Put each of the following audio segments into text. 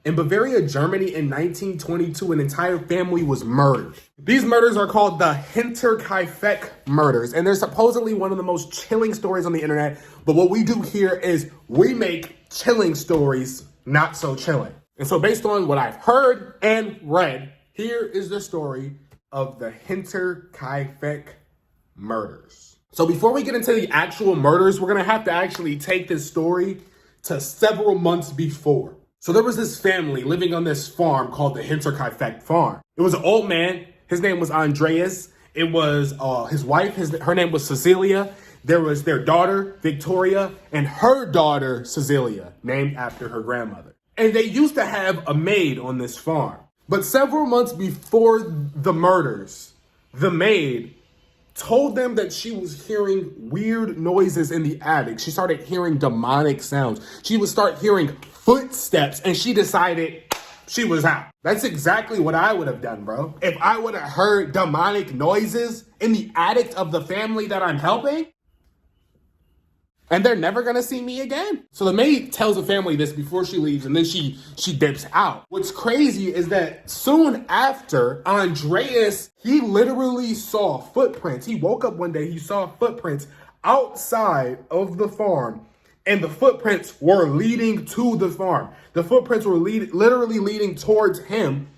In Bavaria, Germany in 1922, an entire family was murdered. These murders are called the Hinterkaifeck murders, and they're supposedly one of the most chilling stories on the internet. But what we do here is we make chilling stories not so chilling. And so based on what I've heard and read, here is the story of the Hinterkaifeck murders. So before we get into the actual murders, we're going to have to actually take this story to several months before. So there was this family living on this farm called the Hinterkaifeck farm. It was an old man. His name was Andreas. It was his wife. Her name was Cecilia. There was their daughter, Victoria, and her daughter, Cecilia, named after her grandmother. And they used to have a maid on this farm. But several months before the murders, the maid told them that she was hearing weird noises in the attic. She started hearing demonic sounds. She would start hearing footsteps, and she decided she was out. That's exactly what I would have done, bro. If I would have heard demonic noises in the attic of the family that I'm helping, and they're never gonna see me again. So the maid tells the family this before she leaves, and then she dips out. What's crazy is that soon after, Andreas, he literally saw footprints. He woke up one day, he saw footprints outside of the farm, and the footprints were leading to the farm. The footprints were literally leading towards him,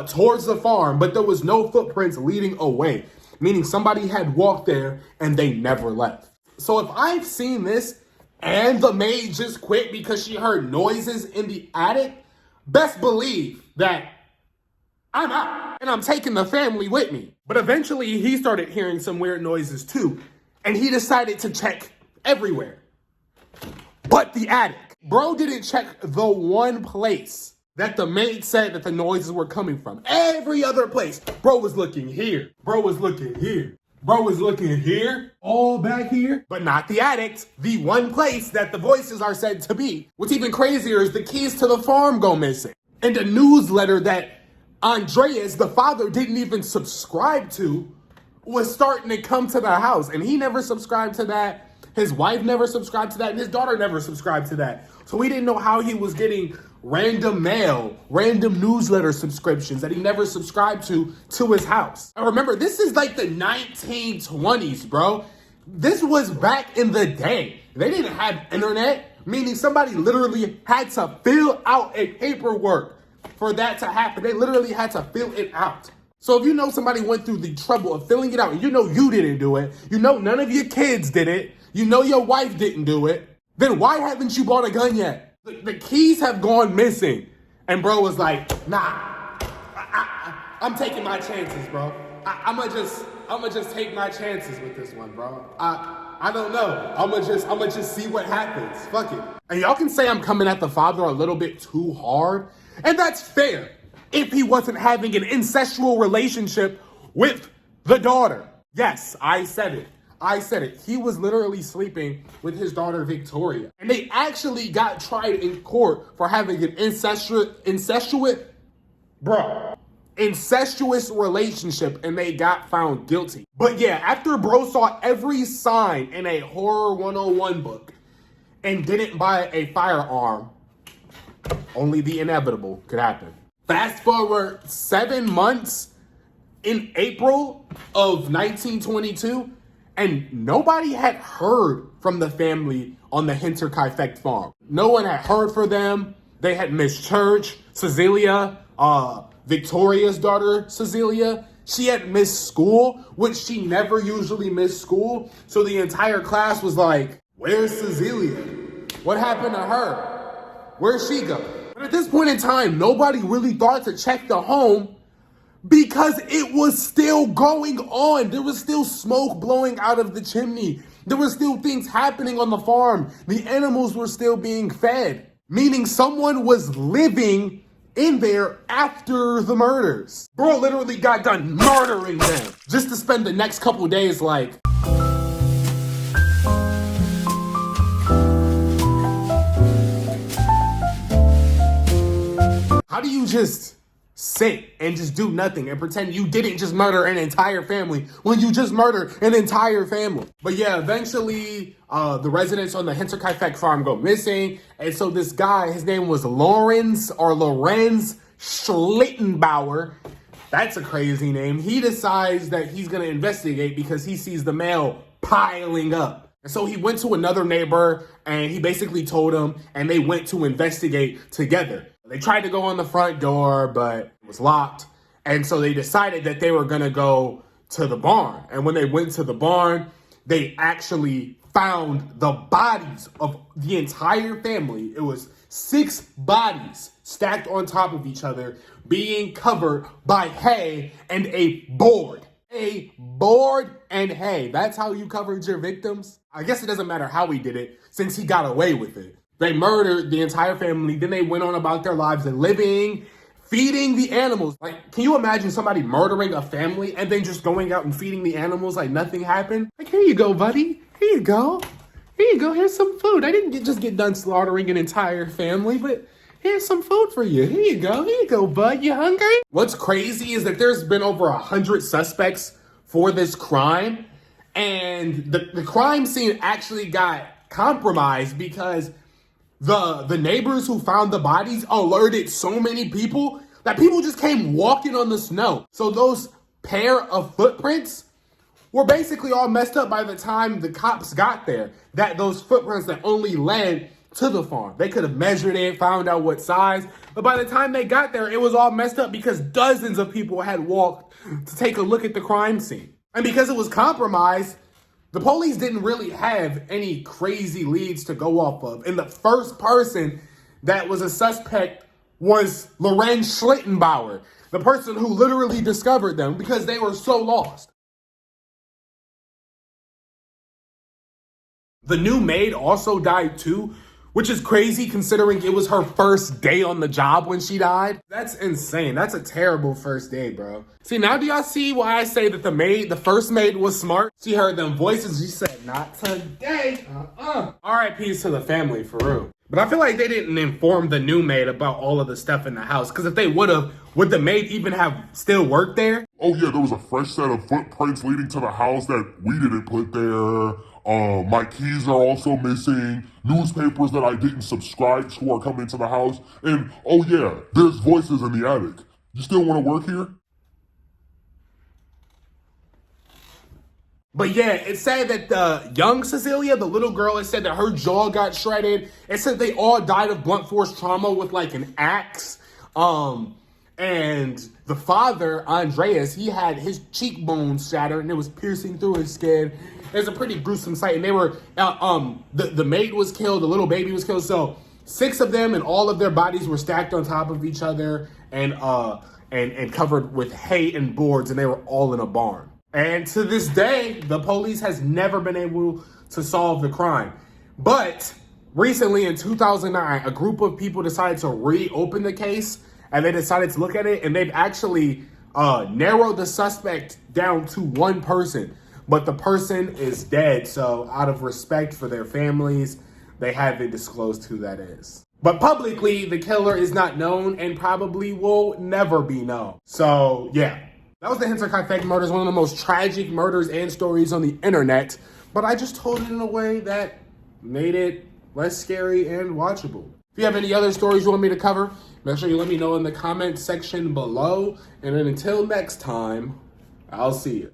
towards the farm, but there was no footprints leading away, meaning somebody had walked there and they never left. So if I've seen this and the maid just quit because she heard noises in the attic, best believe that I'm out and I'm taking the family with me. But eventually he started hearing some weird noises too, and he decided to check everywhere but the attic. Bro didn't check the one place that the maid said that the noises were coming from. Every other place. Bro was looking here. Bro was looking here. Bro was looking here, all back here, but not the attic, the one place that the voices are said to be. What's even crazier is the keys to the farm go missing. And the newsletter that Andreas, the father, didn't even subscribe to was starting to come to the house. And he never subscribed to that. His wife never subscribed to that. And his daughter never subscribed to that. So we didn't know how he was getting random mail, random newsletter subscriptions that he never subscribed to his house. And remember, this is like the 1920s, bro. This was back in the day. They didn't have internet, meaning somebody literally had to fill out a paperwork for that to happen. They literally had to fill it out. So if you know somebody went through the trouble of filling it out, and you know you didn't do it, you know none of your kids did it, you know your wife didn't do it, then why haven't you bought a gun yet? The keys have gone missing. And bro was like, nah, I'm taking my chances, bro. I'ma just take my chances with this one, bro. I don't know. I'ma just see what happens. Fuck it. And y'all can say I'm coming at the father a little bit too hard, and that's fair if he wasn't having an incestual relationship with the daughter. Yes, I said it. He was literally sleeping with his daughter, Victoria. And they actually got tried in court for having an incestuous relationship, and they got found guilty. But yeah, after bro saw every sign in a Horror 101 book and didn't buy a firearm, only the inevitable could happen. Fast forward 7 months in April of 1922, and nobody had heard from the family on the Hinterkaifeck farm. No one had heard from them. They had missed church. Cecilia, Victoria's daughter, Cecilia, she had missed school, which she never usually missed school. So the entire class was like, where's Cecilia? What happened to her? Where'd she go? But at this point in time, nobody really thought to check the home because it was still going on. There was still smoke blowing out of the chimney. There were still things happening on the farm. The animals were still being fed, meaning someone was living in there after the murders. Bro literally got done murdering them just to spend the next couple days like, how do you just sit and just do nothing and pretend you didn't just murder an entire family when you just murdered an entire family. But yeah, eventually the residents on the Hinterkaifeck farm go missing. And so this guy, his name was Lorenz Schlittenbauer. That's a crazy name. He decides that he's going to investigate because he sees the mail piling up. And so he went to another neighbor and he basically told him, and they went to investigate together. They tried to go on the front door, but it was locked. And so they decided that they were going to go to the barn. And when they went to the barn, they actually found the bodies of the entire family. It was 6 bodies stacked on top of each other, being covered by hay and a board. A board and hay. That's how you covered your victims? I guess it doesn't matter how he did it, since he got away with it. They murdered the entire family. Then they went on about their lives and living, feeding the animals. Like, can you imagine somebody murdering a family and then just going out and feeding the animals like nothing happened? Like, here you go, buddy. Here you go. Here you go. Here's some food. I didn't just get done slaughtering an entire family, but here's some food for you. Here you go. Here you go, bud. You hungry? What's crazy is that there's been over 100 suspects for this crime. And the crime scene actually got compromised because the neighbors who found the bodies alerted so many people that people just came walking on the snow. So those pair of footprints were basically all messed up by the time the cops got there. That those footprints that only led to the farm. They could have measured it, found out what size, but by the time they got there, it was all messed up because dozens of people had walked to take a look at the crime scene. And because it was compromised, the police didn't really have any crazy leads to go off of. And the first person that was a suspect was Lorenz Schlittenbauer, the person who literally discovered them because they were so lost. The new maid also died too, which is crazy considering it was her first day on the job when she died. That's insane. That's a terrible first day, bro. See, now do y'all see why I say that the first maid was smart? She heard them voices. She said, not today. R.I.P.s to the family, for real. But I feel like they didn't inform the new maid about all of the stuff in the house. Because if they would have, would the maid even have still worked there? Oh yeah, there was a fresh set of footprints leading to the house that we didn't put there. My keys are also missing. Newspapers that I didn't subscribe to are coming to the house. And oh yeah, there's voices in the attic. You still want to work here? But yeah, it said that the young Cecilia, the little girl, it said that her jaw got shredded. It said they all died of blunt force trauma with like an axe. And the father, Andreas, he had his cheekbones shattered and it was piercing through his skin. It's a pretty gruesome sight. And they were, the maid was killed, the little baby was killed. So 6 of them and all of their bodies were stacked on top of each other and covered with hay and boards, and they were all in a barn. And to this day, the police has never been able to solve the crime. But recently in 2009, a group of people decided to reopen the case and they decided to look at it, and they've actually narrowed the suspect down to 1 person. But the person is dead, so out of respect for their families, they haven't disclosed who that is. But publicly, the killer is not known and probably will never be known. So, yeah. That was the Hinterkaifeck murders, one of the most tragic murders and stories on the internet. But I just told it in a way that made it less scary and watchable. If you have any other stories you want me to cover, make sure you let me know in the comment section below. And then until next time, I'll see you.